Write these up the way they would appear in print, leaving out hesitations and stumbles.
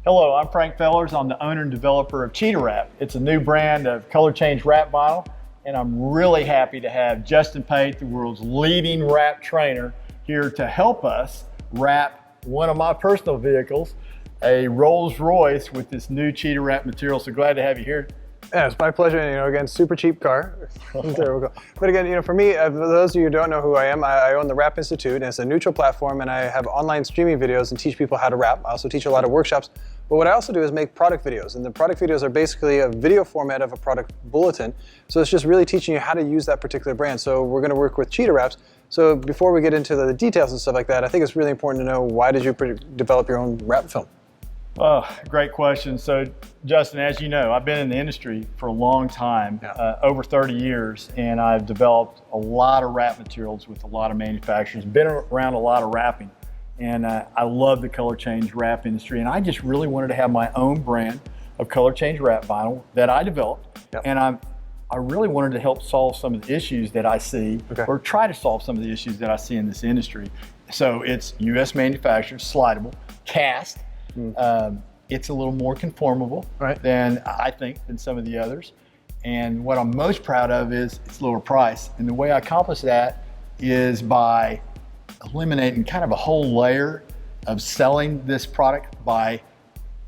Hello, I'm Frank Fellers. I'm the owner and developer of CheetahWrap. It's a new brand of color change wrap vinyl, and I'm really happy to have Justin Pate, the world's leading wrap trainer, here to help us wrap one of my personal vehicles, a Rolls Royce, with this new CheetahWrap material. So glad to have you here. Yeah, it's my pleasure. Again, super cheap car. There we go. But again, for me, for those of you who don't know who I am, I own the Wrap Institute, and it's a neutral platform, and I have online streaming videos and teach people how to wrap. I also teach a lot of workshops. But what I also do is make product videos, and the product videos are basically a video format of a product bulletin. So it's just really teaching you how to use that particular brand. So we're going to work with CheetahWraps. So before we get into the details and stuff like that, I think it's really important to know, why did you develop your own wrap film? Oh, great question. So, Justin, as you know, I've been in the industry for a long time, over 30 years, and I've developed a lot of wrap materials with a lot of manufacturers, been around a lot of wrapping, and I love the color change wrap industry, and I just really wanted to have my own brand of color change wrap vinyl that I developed, and I really wanted to help solve some of the issues that I see, or try to solve some of the issues that I see in this industry. So it's U.S. manufactured, slidable, cast. It's a little more conformable than I think than some of the others. And what I'm most proud of is its lower price. And the way I accomplish that is by eliminating kind of a whole layer of selling this product by,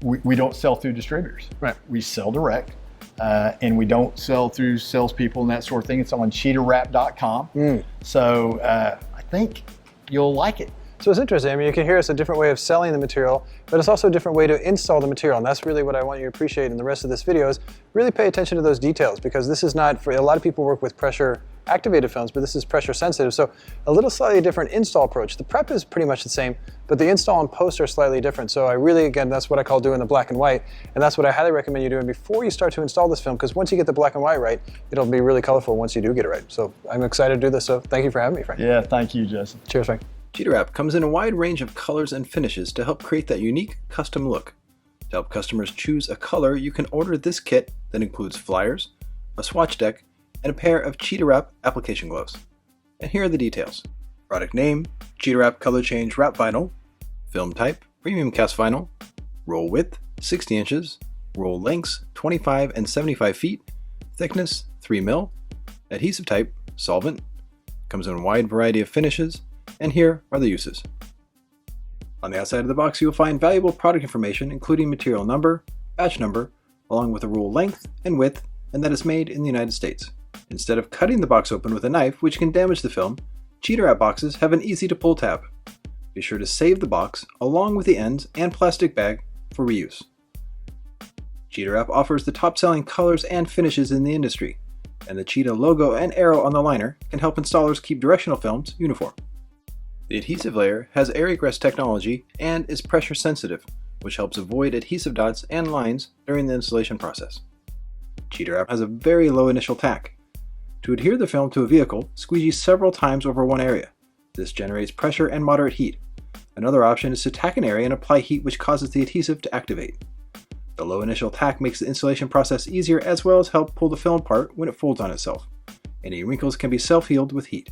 we don't sell through distributors. We sell direct, and we don't sell through salespeople and that sort of thing. It's on CheetahWrap.com. So I think you'll like it. So it's interesting. I mean, you can hear it's a different way of selling the material, but it's also a different way to install the material. And that's really what I want you to appreciate in the rest of this video, is really pay attention to those details, because this is not, for a lot of people work with pressure activated films, but this is pressure sensitive. So a little slightly different install approach. The prep is pretty much the same, but the install and post are slightly different. So I really, again, that's what I call doing the black and white. And that's what I highly recommend you doing before you start to install this film, because once you get the black and white right, it'll be really colorful once you do get it right. So I'm excited to do this. So thank you for having me, Frank. Yeah, thank you, Justin. Cheers, Frank. CheetahWrap comes in a wide range of colors and finishes to help create that unique custom look. To help customers choose a color, you can order this kit that includes flyers, a swatch deck, and a pair of CheetahWrap application gloves. And here are the details. Product name, CheetahWrap Color Change Wrap Vinyl. Film type, premium cast vinyl. Roll width, 60 inches. Roll lengths, 25 and 75 feet. Thickness, 3 mil. Adhesive type, solvent. Comes in a wide variety of finishes. And here are the uses. On the outside of the box, you will find valuable product information, including material number, batch number, along with the roll length and width, and that is made in the United States. Instead of cutting the box open with a knife, which can damage the film, CheetahWrap boxes have an easy-to-pull tab. Be sure to save the box, along with the ends and plastic bag, for reuse. CheetahWrap offers the top-selling colors and finishes in the industry, and the cheetah logo and arrow on the liner can help installers keep directional films uniform. The adhesive layer has air egress technology and is pressure sensitive, which helps avoid adhesive dots and lines during the installation process. CheetahWrap has a very low initial tack. To adhere the film to a vehicle, squeegee several times over one area. This generates pressure and moderate heat. Another option is to tack an area and apply heat, which causes the adhesive to activate. The low initial tack makes the installation process easier, as well as help pull the film apart when it folds on itself. Any wrinkles can be self-healed with heat.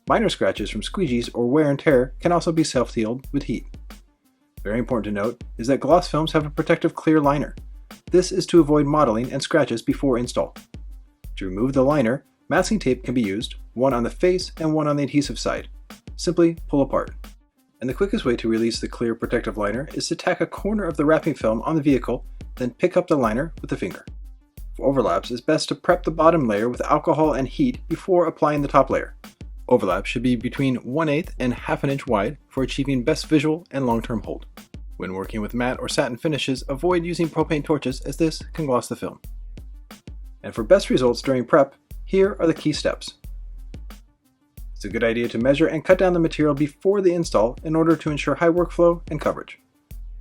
Minor scratches from squeegees or wear and tear can also be self-healed with heat. Very important to note is that gloss films have a protective clear liner. This is to avoid mottling and scratches before install. To remove the liner, masking tape can be used, one on the face and one on the adhesive side. Simply pull apart. And the quickest way to release the clear protective liner is to tack a corner of the wrapping film on the vehicle, then pick up the liner with the finger. For overlaps, it's best to prep the bottom layer with alcohol and heat before applying the top layer. Overlap should be between 1/8 and ½ inch wide for achieving best visual and long-term hold. When working with matte or satin finishes, avoid using propane torches, as this can gloss the film. And for best results during prep, here are the key steps. It's a good idea to measure and cut down the material before the install in order to ensure high workflow and coverage.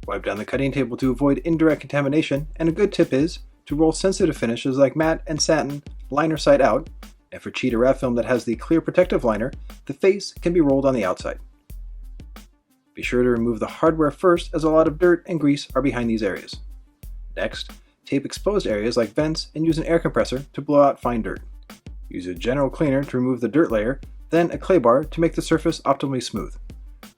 Wipe down the cutting table to avoid indirect contamination, and a good tip is to roll sensitive finishes like matte and satin liner side out. And for CheetahWrap film that has the clear protective liner, the face can be rolled on the outside. Be sure to remove the hardware first, as a lot of dirt and grease are behind these areas. Next, tape exposed areas like vents and use an air compressor to blow out fine dirt. Use a general cleaner to remove the dirt layer, then a clay bar to make the surface optimally smooth.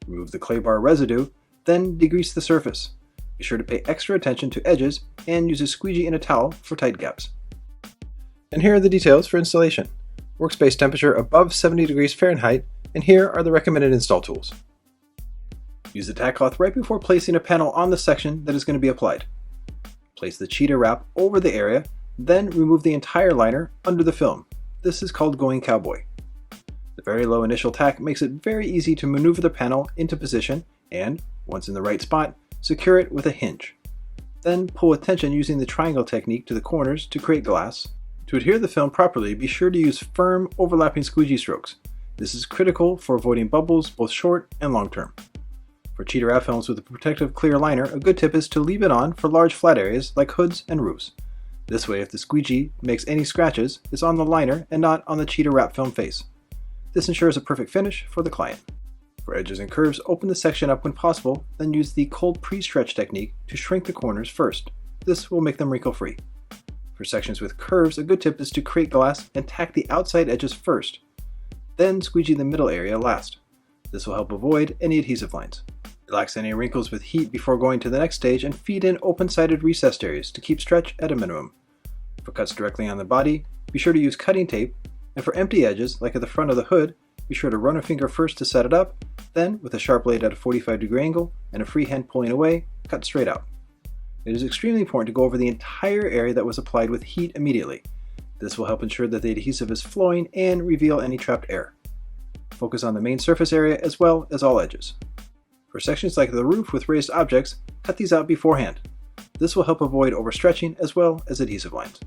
Remove the clay bar residue, then degrease the surface. Be sure to pay extra attention to edges and use a squeegee and a towel for tight gaps. And here are the details for installation. Workspace temperature above 70 degrees Fahrenheit, and here are the recommended install tools. Use the tack cloth right before placing a panel on the section that is going to be applied. Place the CheetahWrap over the area, then remove the entire liner under the film. This is called going cowboy. The very low initial tack makes it very easy to maneuver the panel into position and, once in the right spot, secure it with a hinge. Then pull with tension using the triangle technique to the corners to create glass. To adhere the film properly, be sure to use firm, overlapping squeegee strokes. This is critical for avoiding bubbles both short and long term. For CheetahWrap films with a protective clear liner, a good tip is to leave it on for large flat areas like hoods and roofs. This way, if the squeegee makes any scratches, it's on the liner and not on the CheetahWrap film face. This ensures a perfect finish for the client. For edges and curves, open the section up when possible, then use the cold pre-stretch technique to shrink the corners first. This will make them wrinkle-free. For sections with curves, a good tip is to create glass and tack the outside edges first, then squeegee the middle area last. This will help avoid any adhesive lines. Relax any wrinkles with heat before going to the next stage and feed in open-sided recessed areas to keep stretch at a minimum. For cuts directly on the body, be sure to use cutting tape, and for empty edges, like at the front of the hood, be sure to run a finger first to set it up, then, with a sharp blade at a 45-degree angle and a free hand pulling away, cut straight out. It is extremely important to go over the entire area that was applied with heat immediately. This will help ensure that the adhesive is flowing and reveal any trapped air. Focus on the main surface area as well as all edges. For sections like the roof with raised objects, cut these out beforehand. This will help avoid overstretching as well as adhesive lines.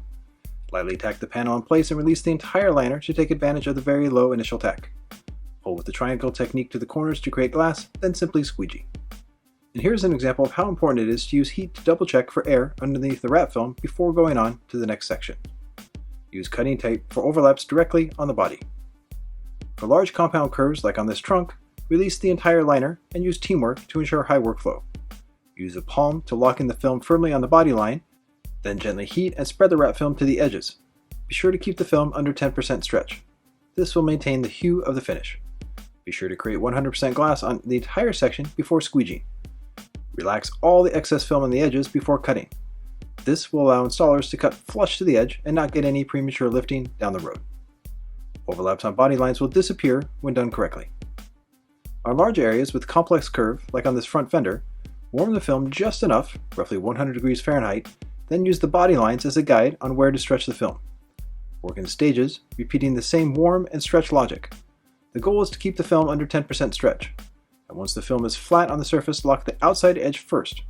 Lightly tack the panel in place and release the entire liner to take advantage of the very low initial tack. Pull with the triangle technique to the corners to create glass, then simply squeegee. And here's an example of how important it is to use heat to double check for air underneath the wrap film before going on to the next section. Use cutting tape for overlaps directly on the body. For large compound curves like on this trunk, release the entire liner and use teamwork to ensure high workflow. Use a palm to lock in the film firmly on the body line, then gently heat and spread the wrap film to the edges. Be sure to keep the film under 10% stretch. This will maintain the hue of the finish. Be sure to create 100% glass on the entire section before squeegeeing. Relax all the excess film on the edges before cutting. This will allow installers to cut flush to the edge and not get any premature lifting down the road. Overlaps on body lines will disappear when done correctly. On large areas with complex curve, like on this front fender, warm the film just enough, roughly 100 degrees Fahrenheit, then use the body lines as a guide on where to stretch the film. Work in stages, repeating the same warm and stretch logic. The goal is to keep the film under 10% stretch. And once the film is flat on the surface, lock the outside edge first.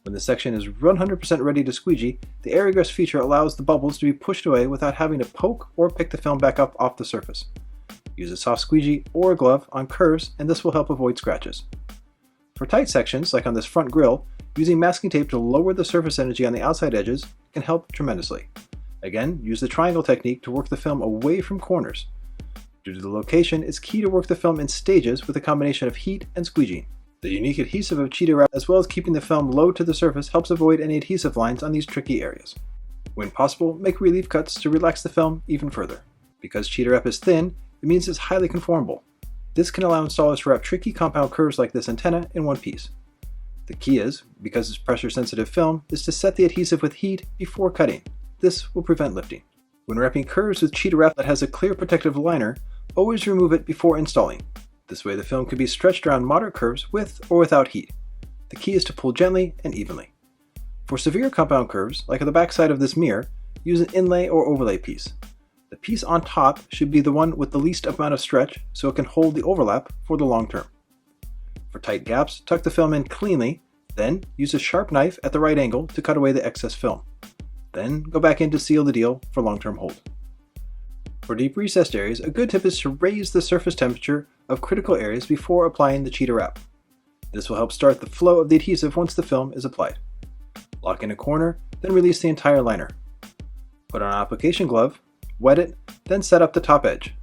When the section is 100% ready to squeegee, the air egress feature allows the bubbles to be pushed away without having to poke or pick the film back up off the surface. Use a soft squeegee or a glove on curves, and this will help avoid scratches. For tight sections, like on this front grille, using masking tape to lower the surface energy on the outside edges can help tremendously. Again, use the triangle technique to work the film away from corners. Due to the location, it's key to work the film in stages with a combination of heat and squeegeeing. The unique adhesive of CheetahWrap, as well as keeping the film low to the surface, helps avoid any adhesive lines on these tricky areas. When possible, make relief cuts to relax the film even further. Because CheetahWrap is thin, it means it's highly conformable. This can allow installers to wrap tricky compound curves like this antenna in one piece. The key is, because it's pressure-sensitive film, is to set the adhesive with heat before cutting. This will prevent lifting. When wrapping curves with CheetahWrap that has a clear protective liner, always remove it before installing. This way the film can be stretched around moderate curves with or without heat. The key is to pull gently and evenly. For severe compound curves, like on the back side of this mirror, use an inlay or overlay piece. The piece on top should be the one with the least amount of stretch so it can hold the overlap for the long term. For tight gaps, tuck the film in cleanly, then use a sharp knife at the right angle to cut away the excess film. Then go back in to seal the deal for long-term hold. For deep recessed areas, a good tip is to raise the surface temperature of critical areas before applying the CheetahWrap. This will help start the flow of the adhesive once the film is applied. Lock in a corner, then release the entire liner. Put on an application glove, wet it, then set up the top edge.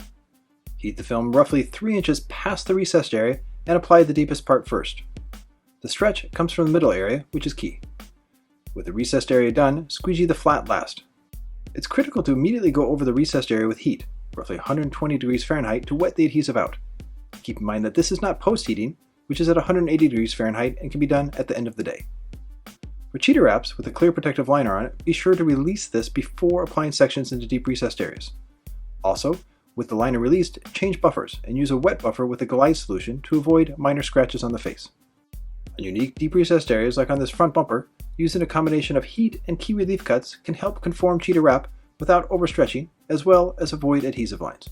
Heat the film roughly 3 inches past the recessed area and apply the deepest part first. The stretch comes from the middle area, which is key. With the recessed area done, squeegee the flat last. It's critical to immediately go over the recessed area with heat, roughly 120 degrees Fahrenheit, to wet the adhesive out. Keep in mind that this is not post-heating, which is at 180 degrees Fahrenheit and can be done at the end of the day. For cheetah wraps with a clear protective liner on it, be sure to release this before applying sections into deep recessed areas. Also, with the liner released, change buffers and use a wet buffer with a Glide solution to avoid minor scratches on the face. On unique deep recessed areas like on this front bumper, using a combination of heat and key relief cuts can help conform cheetah wrap without overstretching, as well as avoid adhesive lines.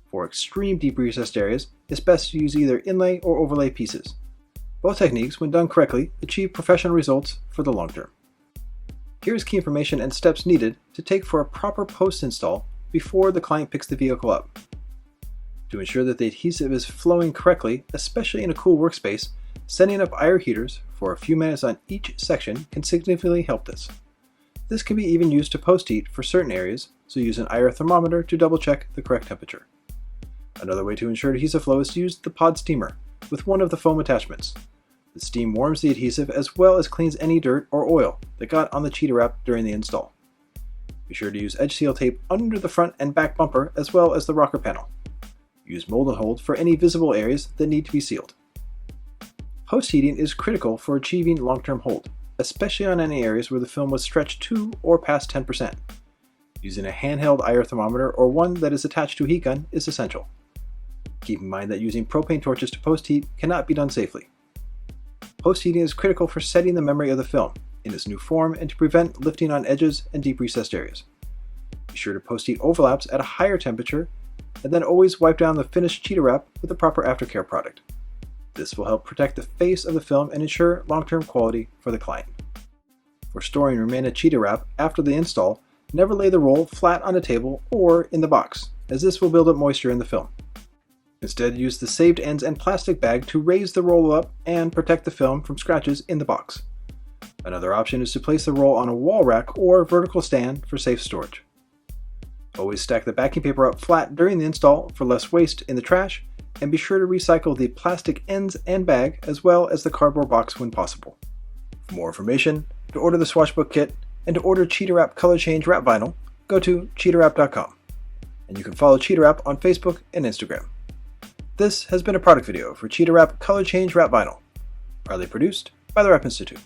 For extreme deep recessed areas, it's best to use either inlay or overlay pieces. Both techniques, when done correctly, achieve professional results for the long term. Here's key information and steps needed to take for a proper post-install before the client picks the vehicle up. To ensure that the adhesive is flowing correctly, especially in a cool workspace, setting up IR heaters for a few minutes on each section can significantly help this. This can be even used to post-heat for certain areas, so use an IR thermometer to double-check the correct temperature. Another way to ensure adhesive flow is to use the pod steamer with one of the foam attachments. The steam warms the adhesive as well as cleans any dirt or oil that got on the cheetah wrap during the install. Be sure to use edge seal tape under the front and back bumper as well as the rocker panel. Use mold and hold for any visible areas that need to be sealed. Post-heating is critical for achieving long-term hold, especially on any areas where the film was stretched to or past 10%. Using a handheld IR thermometer or one that is attached to a heat gun is essential. Keep in mind that using propane torches to post-heat cannot be done safely. Post-heating is critical for setting the memory of the film in its new form and to prevent lifting on edges and deep recessed areas. Be sure to post-heat overlaps at a higher temperature and then always wipe down the finished cheetah wrap with the proper aftercare product. This will help protect the face of the film and ensure long-term quality for the client. For storing remaining cheetah wrap after the install, never lay the roll flat on a table or in the box, as this will build up moisture in the film. Instead, use the saved ends and plastic bag to raise the roll up and protect the film from scratches in the box. Another option is to place the roll on a wall rack or vertical stand for safe storage. Always stack the backing paper up flat during the install for less waste in the trash, and be sure to recycle the plastic ends and bag as well as the cardboard box when possible. For more information, to order the Swatchbook kit, and to order CheetahWrap Color Change Wrap Vinyl, go to CheetahWrap.com. And you can follow CheetahWrap on Facebook and Instagram. This has been a product video for CheetahWrap Color Change Wrap Vinyl, proudly produced by the Wrap Institute.